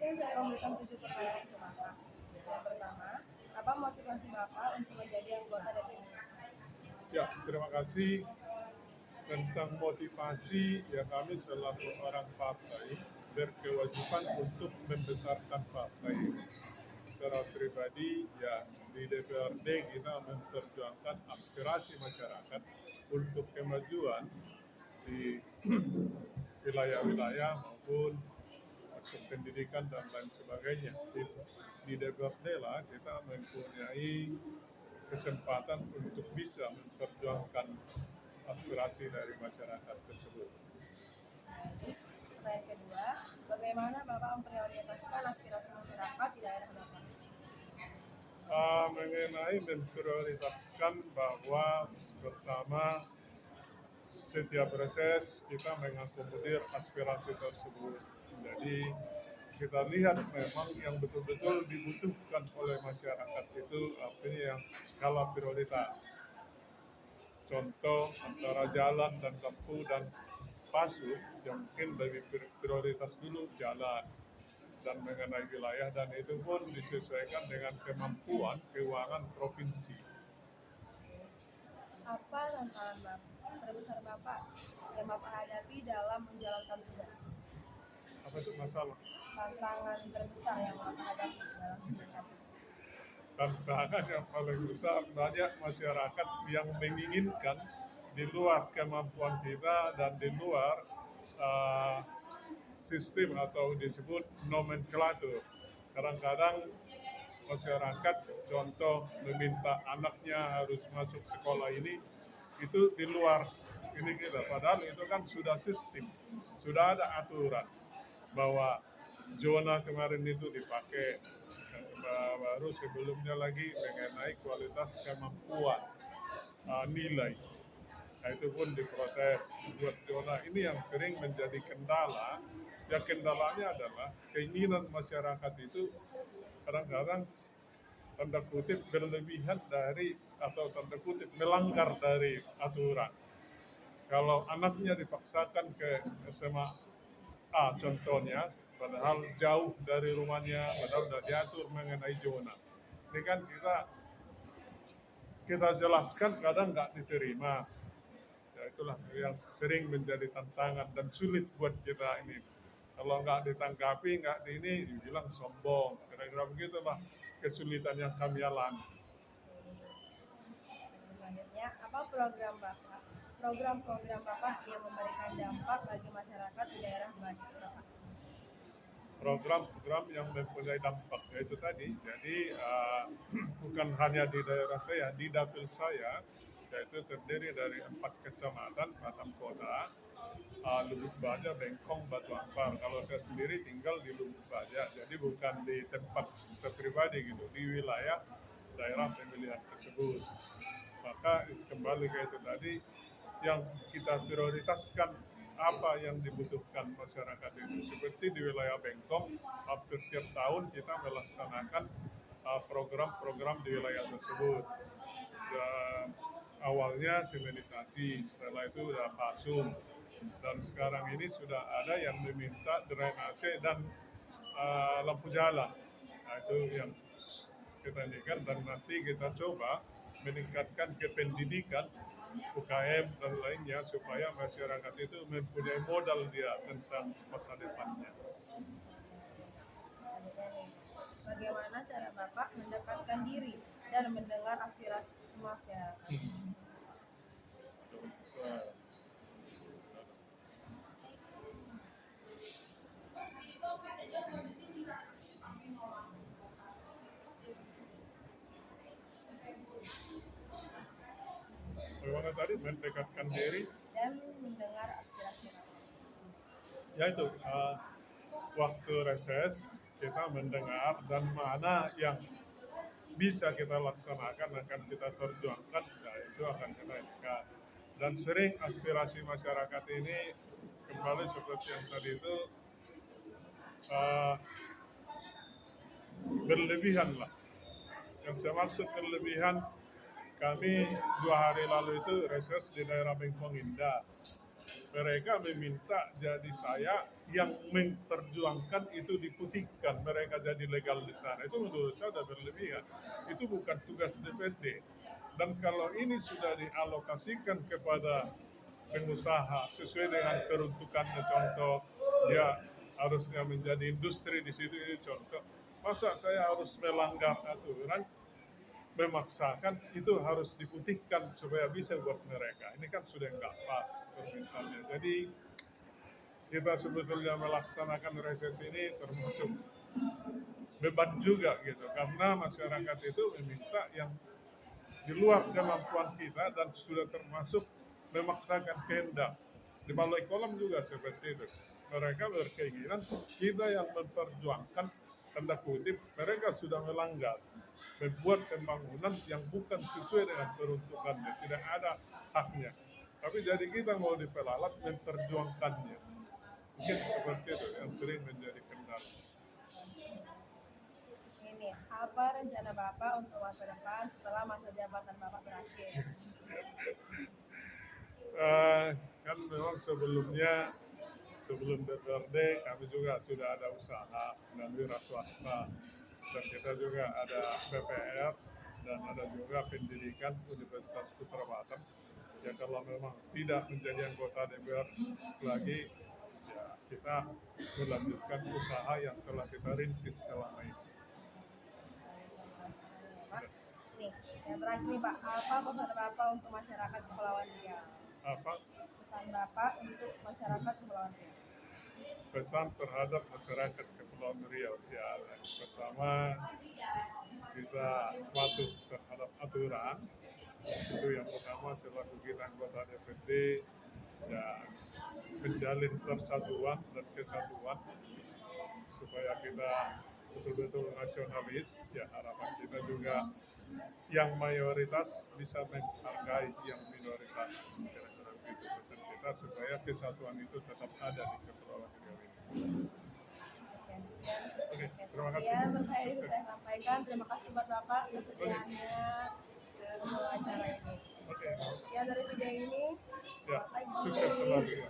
saya memberikan 7 pertanyaan ke Bapak. Yang pertama, apa motivasi Bapak untuk menjadi anggota DPR? Ya, terima kasih. Tentang motivasi, ya kami selaku orang partai berkewajiban untuk membesarkan partai. Secara pribadi, ya di DPRD kita memperjuangkan aspirasi masyarakat untuk kemajuan di wilayah-wilayah maupun untuk pendidikan dan lain sebagainya. Di DPRD lah kita mempunyai kesempatan untuk bisa memperjuangkan aspirasi dari masyarakat tersebut. Pertanyaan kedua, bagaimana Bapak memprioritaskan aspirasi masyarakat di daerah Bapak? Mengenai memprioritaskan bahwa pertama setiap reses kita mengakomodir aspirasi tersebut. Jadi kita lihat memang yang betul-betul dibutuhkan oleh masyarakat itu artinya yang skala prioritas. Contoh antara jalan dan lampu dan pasu yang mungkin lebih prioritas dulu jalan dan mengenai wilayah, dan itu pun disesuaikan dengan kemampuan keuangan provinsi. Apa tantangan terbesar Bapak yang Bapak hadapi dalam menjalankan tugas? Apa itu masalah? Tantangan terbesar yang Bapak hadapi dalam menjalankan tugas. Tantangan yang paling besar, banyak masyarakat yang menginginkan di luar kemampuan kita dan di luar sistem atau disebut nomenklatur. Kadang-kadang masyarakat contoh meminta anaknya harus masuk sekolah ini, itu di luar ini kita. Padahal itu kan sudah sistem, sudah ada aturan bahwa zona kemarin itu dipakai. Baru sebelumnya lagi mengenai kualitas kemampuan nilai. Nah, itu pun diprotes buat zona ini yang sering menjadi kendala. Ya kendalanya adalah keinginan masyarakat itu kadang-kadang tanda kutip berlebihan dari atau tanda kutip melanggar dari aturan. Kalau anaknya dipaksakan ke SMA A contohnya, padahal jauh dari rumahnya, padahal sudah diatur mengenai zona. Ini kan kita jelaskan kadang nggak diterima. Ya itulah yang sering menjadi tantangan dan sulit buat kita ini. Kalau nggak ditanggapi, nggak dibilang sombong. Kira-kira begitu lah kesulitan yang kami alami. Selanjutnya, apa program-program Bapak yang memberikan dampak bagi masyarakat di daerah Bapak? Program-program yang mempunyai dampak, yaitu tadi. Jadi bukan hanya di daerah saya, di dapil saya, yaitu terdiri dari 4 kecamatan, Batam Kota, Lubuk Baja, Bengkong, Batu Ampar. Kalau saya sendiri tinggal di Lubuk Baja, jadi bukan di tempat saya pribadi gitu, di wilayah daerah pemilihan tersebut. Maka kembali ke itu tadi, yang kita prioritaskan apa yang dibutuhkan masyarakat itu. Seperti di wilayah Bengkong, hampir tiap tahun kita melaksanakan program-program di wilayah tersebut. Dan awalnya semenisasi, setelah itu sudah pasung, dan sekarang ini sudah ada yang meminta drainase dan lampu jalan. Nah, itu yang kita indikan, dan nanti kita coba meningkatkan kependidikan UKM dan lainnya supaya masyarakat itu mempunyai modal dia tentang masa depannya. Bagaimana cara Bapak mendekatkan diri dan mendengar aspirasi masyarakat? Bagaimana tadi mendekatkan diri dan mendengar aspirasi rakyat? Yaitu waktu reses kita mendengar dan mana yang bisa kita laksanakan akan kita perjuangkan, nah itu akan kita ikat. Dan sering aspirasi masyarakat ini kembali seperti yang tadi itu berlebihan lah. Yang saya maksud berlebihan, kami 2 hari lalu itu reses di daerah Bengkong Indah. mereka meminta jadi saya yang memperjuangkan itu diputihkan, mereka jadi legal di sana. Itu menurut saya sudah berlebihan. Itu bukan tugas DPD. Dan kalau ini sudah dialokasikan kepada pengusaha sesuai dengan peruntukannya, contoh dia harusnya menjadi industri di situ, ini contoh. Masa saya harus melanggar aturan, memaksakan itu harus diputihkan supaya bisa buat mereka. Ini kan sudah nggak pas permintaannya. Jadi kita sebetulnya melaksanakan reses ini termasuk beban juga gitu, karena masyarakat itu meminta yang di luar kemampuan kita dan sudah termasuk memaksakan kehendak. Di Balai Kolam juga seperti itu. Mereka berkeinginan, kita yang memperjuangkan, tanda kutip, mereka sudah melanggar, membuat pembangunan yang bukan sesuai dengan peruntukannya, tidak ada haknya. Tapi jadi kita mau diperalat memperjuangkannya. Mungkin seperti itu yang sering menjadi kendala. Ini apa rencana Bapak untuk masa depan setelah masa jabatan Bapak berakhir? Kan memang sebelumnya, sebelum DPRD kami juga sudah ada usaha dan wira swasta, dan kita juga ada PPR dan ada juga pendidikan Universitas Putra Batam. Ya kalau memang tidak menjadi anggota DPR lagi, ya kita melanjutkan usaha yang telah kita rintis selama ini. Nih, yang terakhir nih Pak, apa pesan Bapak untuk masyarakat Kepulauan Riau? Apa Pesan Bapak untuk masyarakat Kepulauan Riau? pesan terhadap masyarakat Kepulauan Riau? Ya, pertama kita patuh terhadap aturan. Itu yang pertama, selaku kita anggota DPD, ya menjalin persatuan dan kesatuan supaya kita betul-betul nasionalis. Ya harapan kita juga yang mayoritas bisa menghargai yang minoritas. Kira-kira begitu pesan kita, supaya kesatuan itu tetap ada di Kepulauan Riau ini. Oke, terima kasih. Ya, saya sampaikan terima kasih buat Bapak kesediaannya dalam acara ini. Oke, Ya, dari video ini ya sukses selalu ya.